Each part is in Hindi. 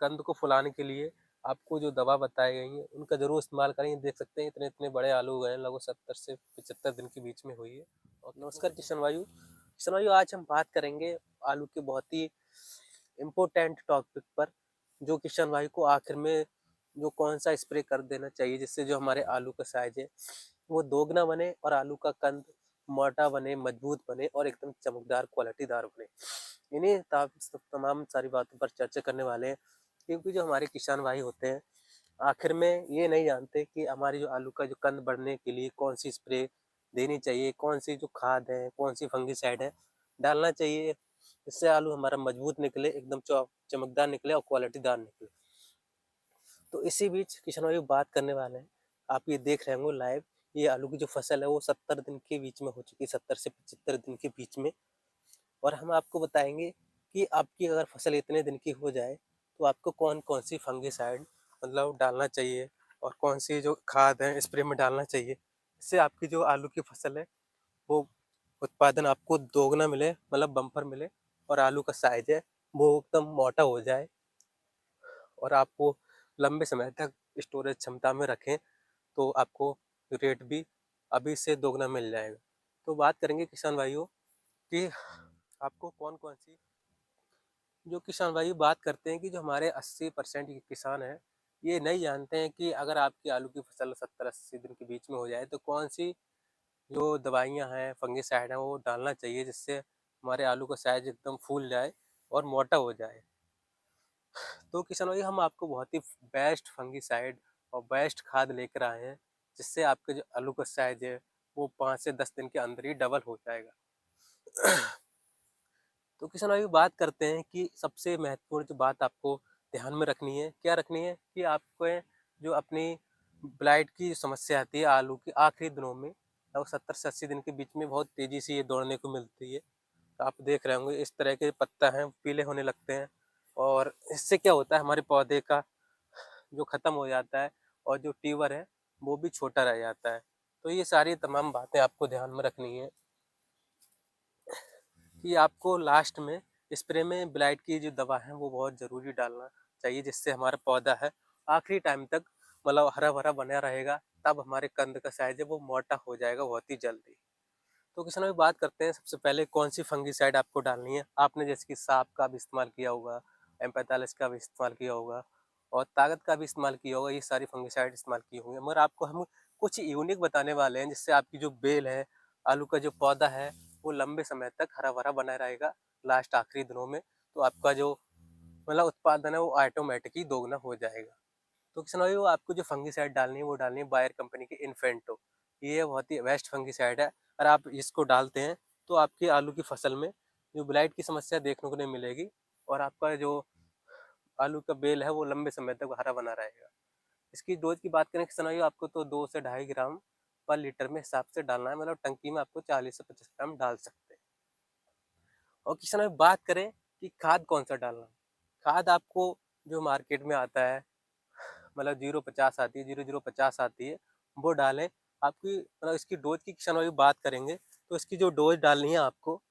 कंद को फुलाने के लिए आपको जो दवा बताई गई है, उनका ज़रूर इस्तेमाल करें। देख सकते हैं इतने-इतने बड़े आलू हुए हैं, लगभग 70 से 75 दिन के बीच में हुई है। और नमस्कार किशन वायु। किशन वायु, आज हम बात करेंगे आलू के बहुत ही इम्पोर्टेंट टॉपिक पर, जो किशन वायु को आखिर में जो कौन-सा स्प्रे कर देना चाहिए जिससे जो हमारे आलू का साइज़ है, वो दोगुना बने और आलू का कंद मोटा बने, मजबूत बने और एकदम चमकदार क्वालिटीदार बने। इन्हीं तमाम सारी बातों पर चर्चा करने वाले हैं, क्योंकि जो हमारे किसान भाई होते हैं, आखिर में ये नहीं जानते कि हमारी जो आलू का जो कंद बढ़ने के लिए कौन-सी स्प्रे देनी चाहिए, कौन-सी जो खाद है, कौन-सी फंगिसाइड है, डालना चाहिए, जिससे आलू हमारा मजबूत निकले, एकदम चमकदार निकले और क्वालिटीदार निकले। तो इसी बीच किसान भाई बात करने वाले हैं, आप ये देख रहे होंगे लाइव, ये आलू की जो फसल है वो 70 दिन के बीच में हो चुकी है, 70 से 75 दिन के बीच में। और हम आपको बताएँगे कि आपकी अगर फसल इतने दिन की हो जाए, तो आपको कौन-कौन सी फंगिसाइड मतलब डालना चाहिए और कौन-सी जो खाद है स्प्रे में डालना चाहिए। इससे आपकी जो आलू की फसल है, वो उत्पादन आपको दोगुना मिले, मतलब बम्पर मिले और आलू का साइज़ है, वो एकदम मोटा हो जाए और आपको लंबे समय तक स्टोरेज क्षमता में रखें, तो आपको रेट भी अभी से दोगुना मिल जाएगा। तो बात करेंगे किसान भाइयों कि आपको कौन-कौन सी जो किसान भाई बात करते हैं कि जो हमारे 80% के किसान हैं, ये नहीं जानते हैं कि अगर आपकी आलू की फसल 70-80 दिन के बीच में हो जाए, तो कौन-सी जो दवाइयाँ हैं, फंगिसाइड हैं, वो डालना चाहिए, जिससे हमारे आलू का साइज़ एकदम फूल जाए और मोटा हो जाए। तो किसान भाई, हम आपको बहुत ही बेस्ट फंगिसाइड और बेस्ट खाद लेकर आए हैं, जिससे आपके जो आलू का साइज़ है, वो 5 से 10 दिन के अंदर ही डबल हो जाएगा। तो किसान भाई बात करते हैं कि सबसे महत्वपूर्ण जो बात आपको ध्यान में रखनी है, क्या रखनी है कि आपको जो अपनी ब्लाइट की समस्या आती है आलू के आखिरी दिनों में, लगभग 70 से 80 दिन के बीच में बहुत तेज़ी से ये दौड़ने को मिलती है। तो आप देख रहे होंगे इस तरह के पत्ता हैं पीले होने लगते हैं और इससे क्या होता है, हमारे पौधे का जो ख़त्म हो जाता है और जो टीवर है वो भी छोटा रह जाता है। तो ये सारी तमाम बातें आपको ध्यान में रखनी है कि आपको लास्ट में स्प्रे में ब्लाइट की जो दवा है वो बहुत ज़रूरी डालना चाहिए, जिससे हमारा पौधा है आखिरी टाइम तक मतलब हरा-भरा बना रहेगा, तब हमारे कंद का साइज़ है वो मोटा हो जाएगा बहुत ही जल्दी। तो किसान भाई बात करते हैं सबसे पहले कौन-सी फंगिसाइड आपको डालनी है। आपने जैसे कि साप का भी इस्तेमाल किया होगा, एम45 का भी इस्तेमाल किया होगा और ताकत का भी इस्तेमाल किया होगा, ये सारी फंगिसाइड इस्तेमाल की होंगी। मगर आपको हम कुछ यूनिक बताने वाले हैं, जिससे आपकी जो बेल है, आलू का जो पौधा है, वो लंबे समय तक हरा-भरा बना रहेगा लास्ट आखिरी दिनों में। तो आपका जो मतलब उत्पादन है वो ऑटोमेटिक ही दोगुना हो जाएगा। तो किसान भाई, वो आपको जो फंगिसाइड डालनी है वो डालनी है बायर कंपनी की इन्फेंटो। ये बहुत ही बेस्ट फंगिसाइड है। अगर आप इसको डालते हैं तो आपकी आलू की फसल में जो ब्लाइट की समस्या देखने को नहीं मिलेगी और आपका जो आलू का बेल है वो लंबे समय तक हरा बना रहेगा। इसकी डोज की बात करें किसान भाई, आपको तो 2 से ढाई ग्राम पर लीटर में हिसाब से डालना है, मतलब टंकी में आपको 40 से 50 ग्राम डाल सकते हैं। और किसान भाई बात करें कि खाद कौन सा डालना है, खाद आपको जो मार्केट में आता है, मतलब 050 आती है, 0050 आती है, वो डालें। आपकी मतलब इसकी डोज़ की किसान भाई बात करेंगे, तो इसकी जो डोज़ डालनी है आपको,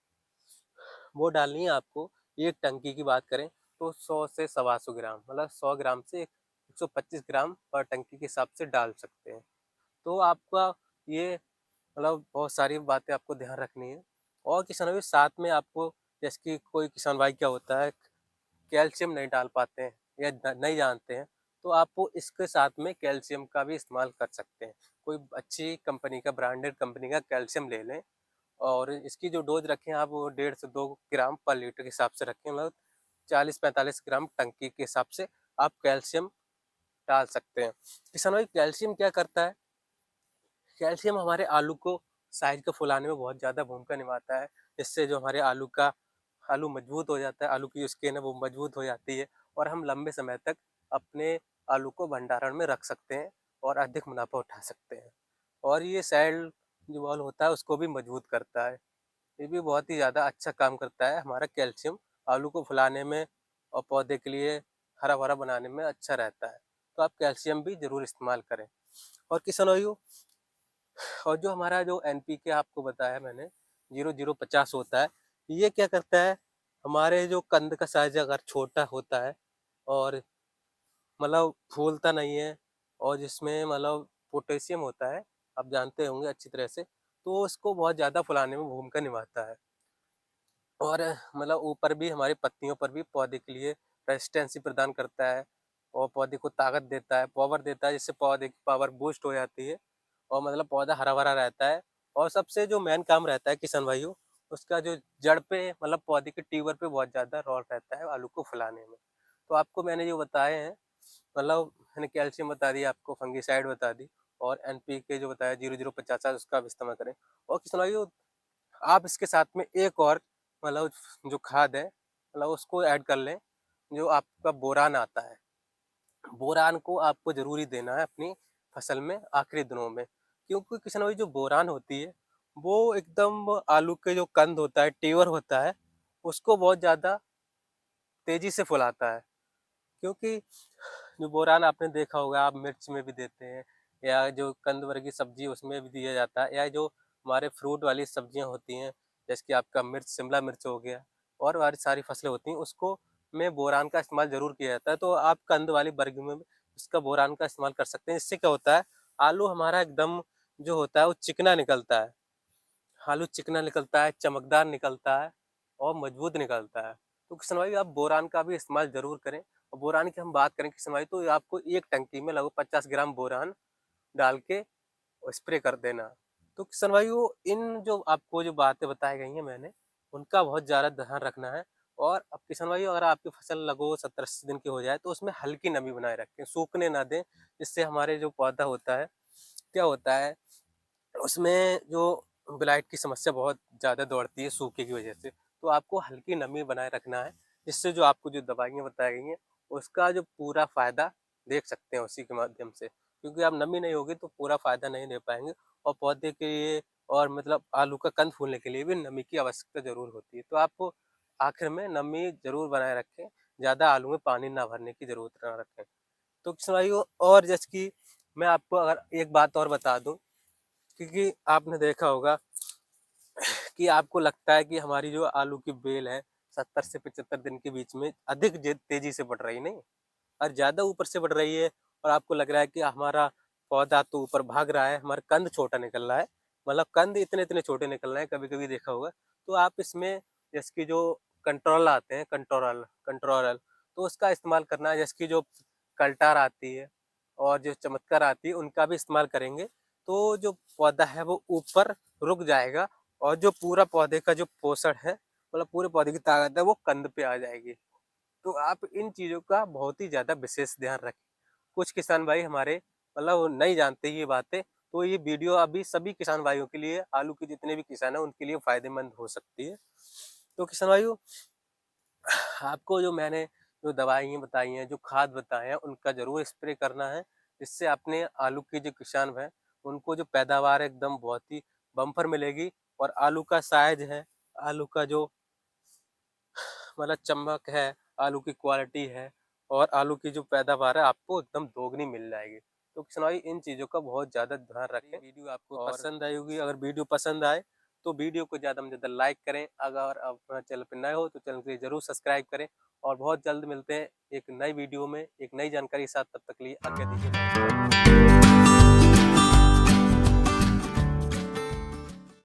वो डालनी है आपको, 1 टंकी की बात करें तो 100 से सवा 100 ग्राम, मतलब 100 ग्राम से 125 ग्राम पर टंकी के हिसाब से डाल सकते हैं। तो आपका ये मतलब बहुत सारी बातें आपको ध्यान रखनी है। और किसान भाई साथ में आपको, जैसे कि कोई किसान भाई क्या होता है, कैल्शियम नहीं डाल पाते हैं या नहीं जानते हैं, तो आप वो इसके साथ में कैल्शियम का भी इस्तेमाल कर सकते हैं। कोई अच्छी कंपनी का, ब्रांडेड कंपनी का कैल्शियम ले लें और इसकी जो डोज रखें आप, वो 1.5 से 2 ग्राम पर लीटर के हिसाब से रखें, मतलब 40-45 ग्राम टंकी के हिसाब से आप कैल्शियम डाल सकते हैं। किसान भाई कैल्शियम क्या करता है, कैल्शियम हमारे आलू को साइज को फुलाने में बहुत ज़्यादा भूमिका निभाता है। इससे जो हमारे आलू मजबूत हो जाता है, आलू की जो स्किन है वो मजबूत हो जाती है और हम लंबे समय तक अपने आलू को भंडारण में रख सकते हैं और अधिक मुनाफा उठा सकते हैं। और ये सेल जो वॉल होता है उसको भी मजबूत करता है। ये भी बहुत ही ज़्यादा अच्छा काम करता है, हमारा कैल्शियम आलू को फुलाने में और पौधे के लिए हरा-भरा बनाने में अच्छा रहता है। तो आप कैल्शियम भी ज़रूर इस्तेमाल करें। और किसान भाइयों, और जो हमारा जो एनपीके आपको बताया मैंने 0050 होता है, ये क्या करता है, हमारे जो कंद का साइज़ अगर छोटा होता है और मतलब फूलता नहीं है और जिसमें मतलब पोटेशियम होता है, आप जानते होंगे अच्छी तरह से, तो उसको बहुत ज़्यादा फुलाने में भूमिका निभाता है। और मतलब ऊपर भी हमारी पत्तियों पर भी पौधे के लिए रेजिस्टेंसी प्रदान करता है और पौधे को ताकत देता है, पावर देता है, जिससे पौधे की पावर बूस्ट हो जाती है और मतलब पौधा हरा-भरा रहता है। और सबसे जो मेन काम रहता है किसान भाइयों, उसका जो जड़ पे मतलब पौधे के ट्यूबर पे बहुत ज़्यादा रोल रहता है आलू को फैलाने में। तो आपको मैंने जो बताए हैं, मतलब मैंने कैल्शियम बता दिया आपको, फंगिसाइड बता दी और एनपीके जो बताया 0050 उसका भी इस्तेमाल करें। और किसान भाइयों, आप इसके साथ में एक और मतलब जो खाद है, मतलब उसको ऐड कर लें, जो आपका बोरान आता है। बोरान को आपको ज़रूरी देना है अपनी फसल में आखिरी दिनों में, क्योंकि किसान भाई जो बोरान होती है, वो एकदम आलू के जो कंद होता है, टीवर होता है, उसको बहुत ज़्यादा तेज़ी से फुलाता है। क्योंकि जो बोरान आपने देखा होगा, आप मिर्च में भी देते हैं या जो कंद वर्गीय सब्जी उसमें भी दिया जाता है, या जो हमारे फ्रूट वाली सब्जियां होती हैं, जैसे कि आपका मिर्च, शिमला मिर्च हो गया और हमारी सारी फसलें होती हैं, उसको में बोरान का इस्तेमाल ज़रूर किया जाता है। तो आप कंद वाली वर्ग में भी उसका बोरान का इस्तेमाल कर सकते हैं। इससे क्या होता है, आलू हमारा एकदम जो होता है वो चिकना निकलता है। आलू चिकना निकलता है, चमकदार निकलता है और मजबूत निकलता है। तो किसान भाई आप बोरान का भी इस्तेमाल ज़रूर करें। और बोरान की हम बात करें किसान भाई, तो आपको एक टंकी में लगभग 50 ग्राम बोरान डाल के स्प्रे कर देना। तो किसान भाइयों, इन जो आपको जो बातें बताई गई हैं मैंने, उनका बहुत ज़्यादा ध्यान रखना है। और अब किसान भाइयों, अगर आपकी फसल लगभग 70-80 दिन की हो जाए तो उसमें हल्की नमी बनाए रखें, सूखने ना दें। जिससे हमारे जो पौधा होता है, क्या होता है, उसमें जो ब्लाइट की समस्या बहुत ज़्यादा दौड़ती है सूखे की वजह से। तो आपको हल्की नमी बनाए रखना है, जिससे जो आपको जो दवाइयाँ बताई गई हैं, उसका जो पूरा फ़ायदा देख सकते हैं उसी के माध्यम से। क्योंकि आप नमी नहीं होगी तो पूरा फ़ायदा नहीं ले पाएँगे। और पौधे के लिए और मतलब आलू का कंद फूलने के लिए भी नमी की आवश्यकता ज़रूर होती है। तो आपको आखिर में नमी ज़रूर बनाए रखें, ज़्यादा आलू में पानी ना भरने की ज़रूरत ना रखें। तो किसान भाइयों, और जैसे कि मैं आपको अगर एक बात और बता दूँ, क्योंकि आपने देखा होगा कि आपको लगता है कि हमारी जो आलू की बेल है 70 से 75 दिन के बीच में अधिक तेजी से बढ़ रही नहीं, और ज़्यादा ऊपर से बढ़ रही है। और आपको लग रहा है कि हमारा पौधा तो ऊपर भाग रहा है, हमारा कंद छोटा निकल रहा है, मतलब कंद इतने इतने छोटे निकल रहे हैं, कभी कभी देखा होगा। तो आप इसमें जैसे कि जो कंट्रोल आते हैं, कंट्रोरल कंट्रोरल, तो उसका इस्तेमाल करना है। जैसे कि जो कल्टार आती है और जो चमत्कार आती है, उनका भी इस्तेमाल करेंगे तो जो पौधा है वो ऊपर रुक जाएगा और जो पूरा पौधे का जो पोषण है, मतलब पूरे पौधे की ताकत है, वो कंद पे आ जाएगी। तो आप इन चीज़ों का बहुत ही ज़्यादा विशेष ध्यान रखें। कुछ किसान भाई हमारे मतलब वो नहीं जानते ये बातें, तो ये वीडियो अभी सभी किसान भाइयों के लिए, आलू के जितने भी किसान हैं उनके लिए फ़ायदेमंद हो सकती है। तो किसान भाइयों, आपको जो मैंने जो दवाइयाँ बताई हैं, जो खाद बताए हैं, उनका ज़रूर स्प्रे करना है। जिससे अपने आलू के जो किसान हैं, उनको जो पैदावार है एकदम बहुत ही बम्पर मिलेगी। और आलू का साइज़ है, आलू का जो मतलब चमक है, आलू की क्वालिटी है और आलू की जो पैदावार है आपको एकदम दोगुनी मिल जाएगी। तो किसान भाई इन चीज़ों का बहुत ज़्यादा ध्यान रखें। वीडियो आपको और पसंद आई होगी, अगर वीडियो पसंद आए तो वीडियो को ज़्यादा से ज़्यादा लाइक करें। अगर आप हमारे चैनल पे नए हो तो चैनल को ज़रूर सब्सक्राइब करें। और बहुत जल्द मिलते हैं एक नई वीडियो में, एक नई जानकारी के साथ। तब तक के लिए आज्ञा दीजिए।